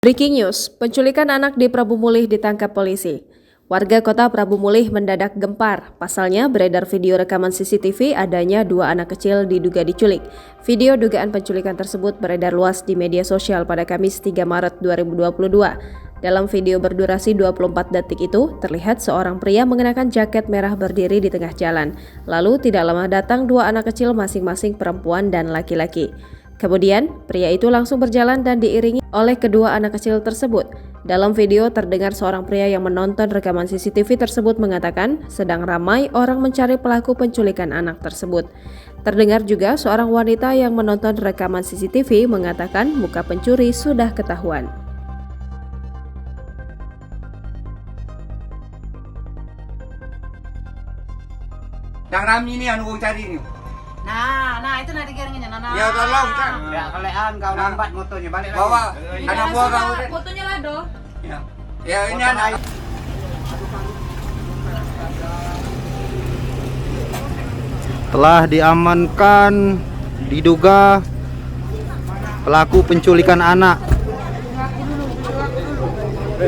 Breaking news, penculikan anak di Prabu Mulih ditangkap polisi. Warga kota Prabu Mulih mendadak gempar. Pasalnya beredar video rekaman CCTV adanya dua anak kecil diduga diculik. Video dugaan penculikan tersebut beredar luas di media sosial pada Kamis 3 Maret 2022. Dalam video berdurasi 24 detik itu, terlihat seorang pria mengenakan jaket merah berdiri di tengah jalan. Lalu tidak lama datang dua anak kecil masing-masing perempuan dan laki-laki. Kemudian, pria itu langsung berjalan dan diiringi oleh kedua anak kecil tersebut. Dalam video terdengar seorang pria yang menonton rekaman CCTV tersebut mengatakan sedang ramai orang mencari pelaku penculikan anak tersebut. Terdengar juga seorang wanita yang menonton rekaman CCTV mengatakan muka pencuri sudah ketahuan. Yang Rami ini anu gua cari nih. Nah itu nanti kirimnya nah. Ya tolong kan. Ya kalean kau lambat motonya balik lagi. Bawa anak buah kau. Fotonya lah do. Ya ini anak. Telah diamankan diduga pelaku penculikan anak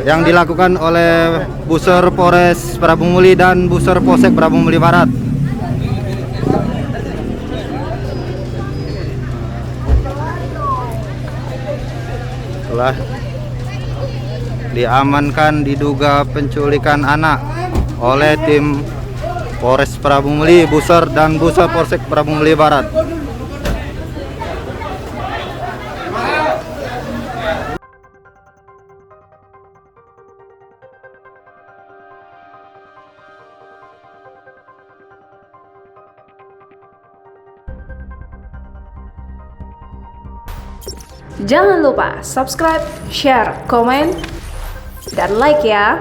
yang dilakukan oleh Buser Polres Prabu Mulih dan Buser Polsek Prabu Mulih Barat. Telah diamankan diduga penculikan anak oleh tim Polres Prabu Mulih, Buser dan Buser Polsek Prabu Mulih Barat. Jangan lupa subscribe, share, komen, dan like ya.